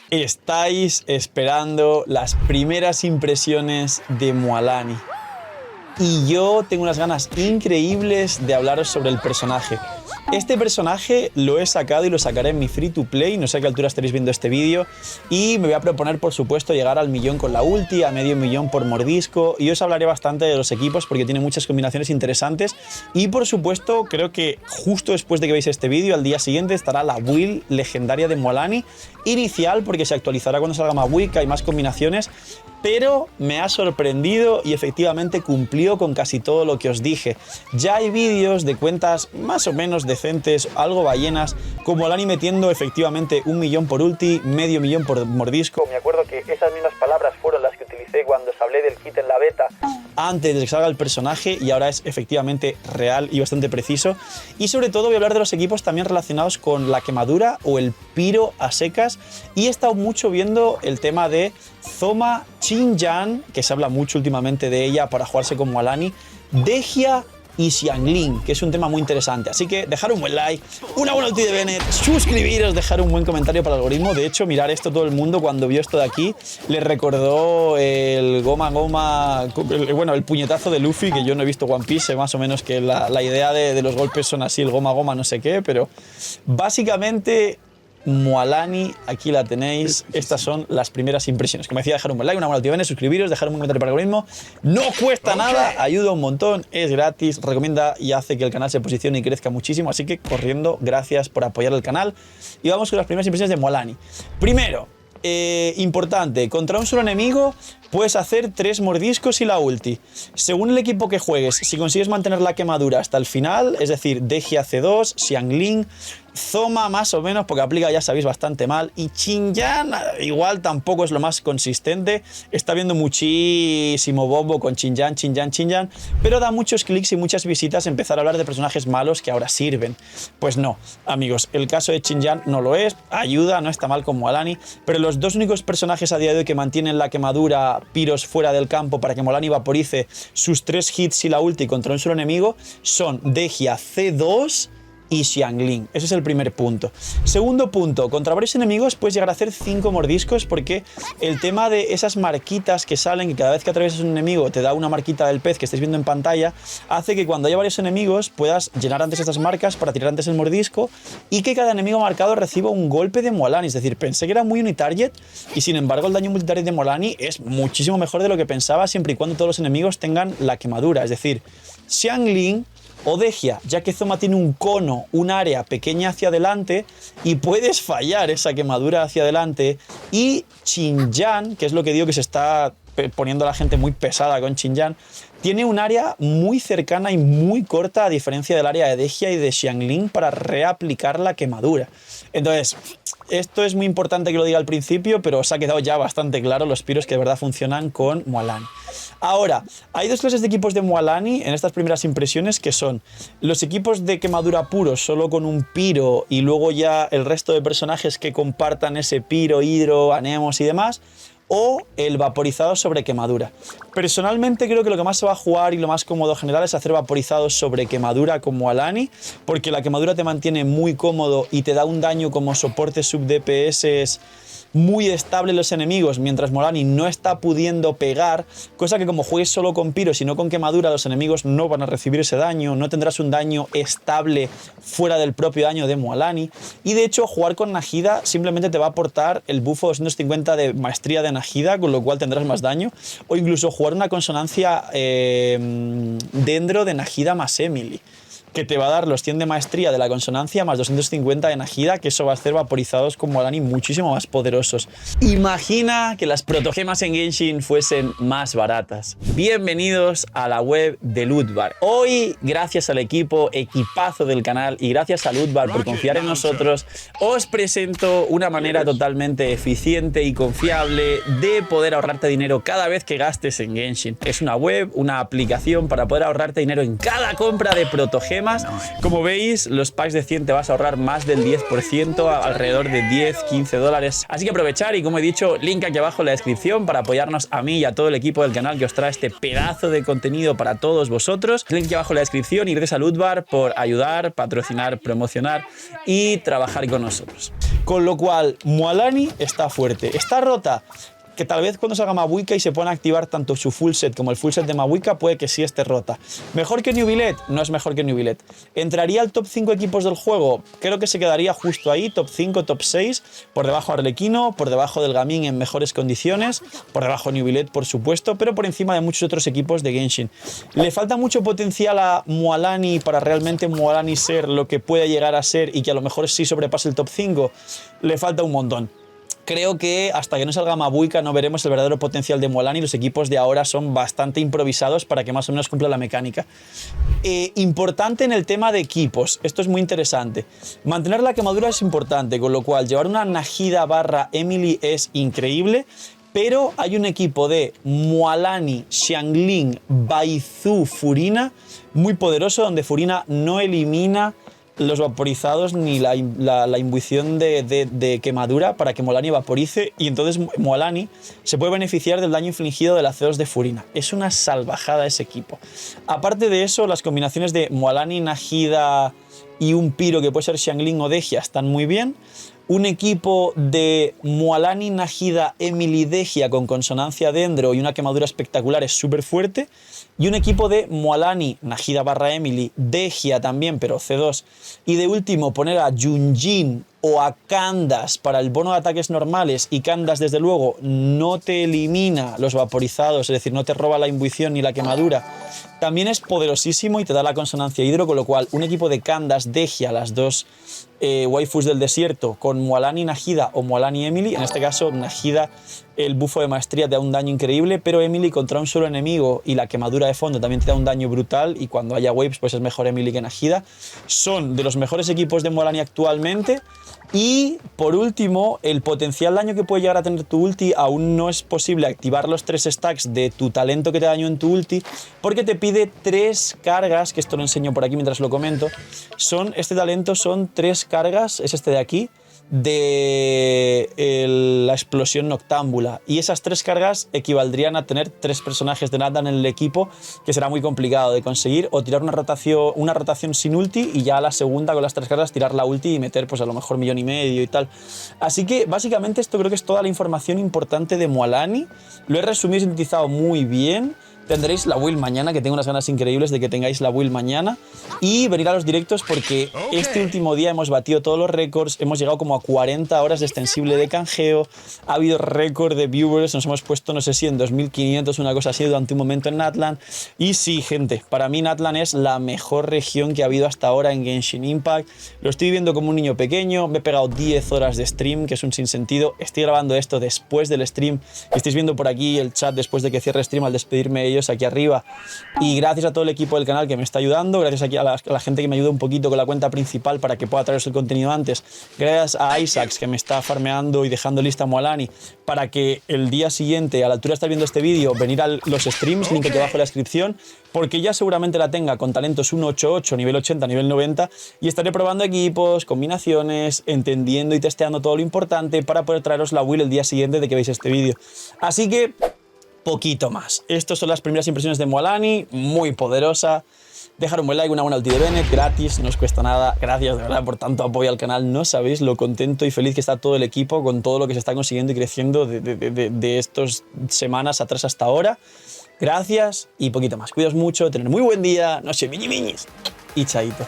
Estáis esperando las primeras impresiones de Mualani. Y yo tengo unas ganas increíbles de hablaros sobre el personaje. Este personaje lo he sacado y lo sacaré en mi free to play, no sé a qué altura estaréis viendo este vídeo, y me voy a proponer, por supuesto, llegar al 1.000.000 con la ulti, a medio millón por mordisco, y os hablaré bastante de los equipos porque tiene muchas combinaciones interesantes, y por supuesto creo que justo después de que veáis este vídeo, al día siguiente estará la build legendaria de Mualani, inicial porque se actualizará cuando salga más week, hay más combinaciones, pero me ha sorprendido y efectivamente cumplió con casi todo lo que os dije. Ya hay vídeos de cuentas más o menos decentes, algo ballenas, como Mualani metiendo efectivamente 1.000.000 por ulti, medio millón por mordisco. Me acuerdo que esas mismas palabras fueron las que utilicé cuando os hablé del kit en la beta, antes de que salga el personaje, y ahora es efectivamente real y bastante preciso. Y sobre todo voy a hablar de los equipos también relacionados con la quemadura o el piro a secas, y he estado mucho viendo el tema de Zoma, Xinjiang, que se habla mucho últimamente de ella para jugarse con Mualani, Dehya y Xiangling, que es un tema muy interesante. Así que dejar un buen like, una buena ulti de Bennett, suscribiros, dejar un buen comentario para el algoritmo. De hecho, mirar esto, todo el mundo cuando vio esto de aquí le recordó el bueno, el puñetazo de Luffy, que yo no he visto One Piece, sé más o menos que la idea de los golpes son así, el goma goma no sé qué, pero básicamente Mualani, aquí la tenéis. Estas son las primeras impresiones. Como decía, dejar un buen like, una buena ulti, suscribiros, dejar un buen comentario para el algoritmo. No cuesta nada, ayuda un montón, es gratis, recomienda y hace que el canal se posicione y crezca muchísimo. Así que corriendo, gracias por apoyar el canal. Y vamos con las primeras impresiones de Mualani. Primero, importante, contra un solo enemigo puedes hacer 3 mordiscos y la ulti. Según el equipo que juegues, si consigues mantener la quemadura hasta el final, es decir, Dehya C2, Xiangling, Zoma más o menos, porque aplica, ya sabéis, bastante mal, y Xinjiang igual tampoco es lo más consistente. Está viendo muchísimo bombo con Xinjiang, pero da muchos clics y muchas visitas empezar a hablar de personajes malos que ahora sirven. Pues no, amigos, el caso de Xinjiang no lo es, ayuda, no está mal con Mualani, pero los dos únicos personajes a día de hoy que mantienen la quemadura piros fuera del campo para que Mualani vaporice sus 3 hits y la ulti contra un solo enemigo son Dehya C2 y Xiangling. Ese es el primer punto. Segundo punto, contra varios enemigos puedes llegar a hacer 5 mordiscos, porque el tema de esas marquitas que salen, que cada vez que atraviesas un enemigo te da una marquita del pez que estáis viendo en pantalla, hace que cuando haya varios enemigos puedas llenar antes estas marcas para tirar antes el mordisco y que cada enemigo marcado reciba un golpe de Mualani. Es decir, pensé que era muy unitarget y sin embargo el daño multitarget de Mualani es muchísimo mejor de lo que pensaba, siempre y cuando todos los enemigos tengan la quemadura. Es decir, Xiangling o Dehya, ya que Zoma tiene un cono, un área pequeña hacia adelante y puedes fallar esa quemadura hacia adelante, y Xinjiang, que es lo que digo que se está poniendo a la gente muy pesada con Xinjiang, tiene un área muy cercana y muy corta a diferencia del área de Dehya y de Xiangling para reaplicar la quemadura. Entonces, esto es muy importante que lo diga al principio, pero os ha quedado ya bastante claro los piros que de verdad funcionan con Mualani. Ahora, hay dos clases de equipos de Mualani en estas primeras impresiones, que son los equipos de quemadura puros solo con un piro y luego ya el resto de personajes que compartan ese piro, hidro, anemos y demás, o el vaporizado sobre quemadura. Personalmente creo que lo que más se va a jugar y lo más cómodo general es hacer vaporizados sobre quemadura con Mualani, porque la quemadura te mantiene muy cómodo y te da un daño como soporte sub DPS muy estable en los enemigos, mientras Mualani no está pudiendo pegar, cosa que como juegues solo con piros y no con quemadura, los enemigos no van a recibir ese daño, no tendrás un daño estable fuera del propio daño de Mualani, y de hecho jugar con Nahida simplemente te va a aportar el buffo 250 de maestría de Nahida, con lo cual tendrás más daño, o incluso jugar una consonancia dentro de Nahida más Emily, que te va a dar los 100 de maestría de la consonancia más 250 de Nahida, que eso va a hacer vaporizados con Mualani muchísimo más poderosos. Imagina que las protogemas en Genshin fuesen más baratas. Bienvenidos a la web de Lootbar. Hoy, gracias al equipazo del canal y gracias a Lootbar por confiar en nosotros, os presento una manera totalmente eficiente y confiable de poder ahorrarte dinero cada vez que gastes en Genshin. Es una web, una aplicación para poder ahorrarte dinero en cada compra de protogemas además, como veis, los packs de 100 te vas a ahorrar más del 10%, alrededor de 10, 15 dólares. Así que aprovechar y, como he dicho, link aquí abajo en la descripción para apoyarnos a mí y a todo el equipo del canal que os trae este pedazo de contenido para todos vosotros. Link aquí abajo en la descripción y gracias a Lootbar por ayudar, patrocinar, promocionar y trabajar con nosotros. Con lo cual, Mualani está fuerte. ¿Está rota? Que tal vez cuando salga Mabuika y se puedan activar tanto su full set como el full set de Mabuika, puede que sí esté rota. ¿Mejor que New Billet? No es mejor que New Billet. ¿Entraría al top 5 equipos del juego? Creo que se quedaría justo ahí, top 5, top 6, por debajo de Arlequino, por debajo del Gaming en mejores condiciones, por debajo de New Billet, por supuesto, pero por encima de muchos otros equipos de Genshin. ¿Le falta mucho potencial a Mualani para realmente Mualani ser lo que puede llegar a ser y que a lo mejor sí sobrepase el top 5? Le falta un montón. Creo que hasta que no salga Mabuika no veremos el verdadero potencial de Mualani. Los equipos de ahora son bastante improvisados para que más o menos cumpla la mecánica. Importante en el tema de equipos, esto es muy interesante. Mantener la quemadura es importante, con lo cual llevar una Nahida barra Emily es increíble. Pero hay un equipo de Mualani, Xiangling, Baizu, Furina muy poderoso, donde Furina no elimina los vaporizados ni la imbuición de quemadura para que Mualani vaporice, y entonces Mualani se puede beneficiar del daño infligido de las C2 de Furina. Es una salvajada ese equipo. Aparte de eso, las combinaciones de Mualani, Nahida y un Piro que puede ser Xiangling o Dehya están muy bien. Un equipo de Mualani, Nahida, Emily, Dehya con consonancia Dendro y una quemadura espectacular es súper fuerte. Y un equipo de Mualani, Nahida barra Emily, Dehya también, pero C2. Y de último, poner a Junjin o a Candace para el bono de ataques normales, y Candace, desde luego, no te elimina los vaporizados, es decir, no te roba la imbuición ni la quemadura. También es poderosísimo y te da la consonancia hidro, con lo cual un equipo de Candace, Dehya, las dos waifus del desierto, con Mualani, Nahida o Mualani, Emily. En este caso, Nahida, el bufo de maestría te da un daño increíble, pero Emily contra un solo enemigo y la quemadura de fondo también te da un daño brutal, y cuando haya waves pues es mejor Emily que Nahida. Son de los mejores equipos de Mualani actualmente. Y por último, el potencial daño que puede llegar a tener tu ulti, aún no es posible activar los 3 stacks de tu talento que te daño en tu ulti, porque te pide 3 cargas, que esto lo enseño por aquí mientras lo comento. Este talento son 3 cargas, es este de aquí, de la explosión noctámbula, y esas 3 cargas equivaldrían a tener 3 personajes de Natlan en el equipo, que será muy complicado de conseguir, o tirar una rotación sin ulti y ya a la segunda con las 3 cargas tirar la ulti y meter pues a lo mejor 1,5 millones y tal. Así que básicamente esto creo que es toda la información importante de Mualani. Lo he resumido y sintetizado muy bien. Tendréis la build mañana, que tengo unas ganas increíbles de que tengáis la build mañana, y venir a los directos porque este último día hemos batido todos los récords, hemos llegado como a 40 horas de extensible de canjeo, ha habido récord de viewers, nos hemos puesto no sé si en 2500, una cosa así, durante un momento en Natlan. Y sí, gente, para mí Natlan es la mejor región que ha habido hasta ahora en Genshin Impact. Lo estoy viviendo como un niño pequeño, me he pegado 10 horas de stream, que es un sinsentido. Estoy grabando esto después del stream, estáis viendo por aquí el chat después de que cierre stream al despedirme de ellos aquí arriba, y gracias a todo el equipo del canal que me está ayudando, gracias aquí a la gente que me ayuda un poquito con la cuenta principal para que pueda traeros el contenido antes, gracias a Isaacs que me está farmeando y dejando lista Mualani para que el día siguiente, a la altura de estar viendo este vídeo, venir a los streams, link aquí abajo en la descripción, porque ya seguramente la tenga con talentos 188, nivel 80, nivel 90, y estaré probando equipos, combinaciones, entendiendo y testeando todo lo importante para poder traeros la build el día siguiente de que veáis este vídeo. Así que poquito más. Estas son las primeras impresiones de Mualani, muy poderosa. Dejar un buen like, una buena ulti de Bennett, gratis, no os cuesta nada. Gracias de verdad por tanto apoyo al canal. No sabéis lo contento y feliz que está todo el equipo con todo lo que se está consiguiendo y creciendo de estas semanas atrás hasta ahora. Gracias y poquito más. Cuidaos mucho, tener muy buen día, no sé, miñi miñis y chaito.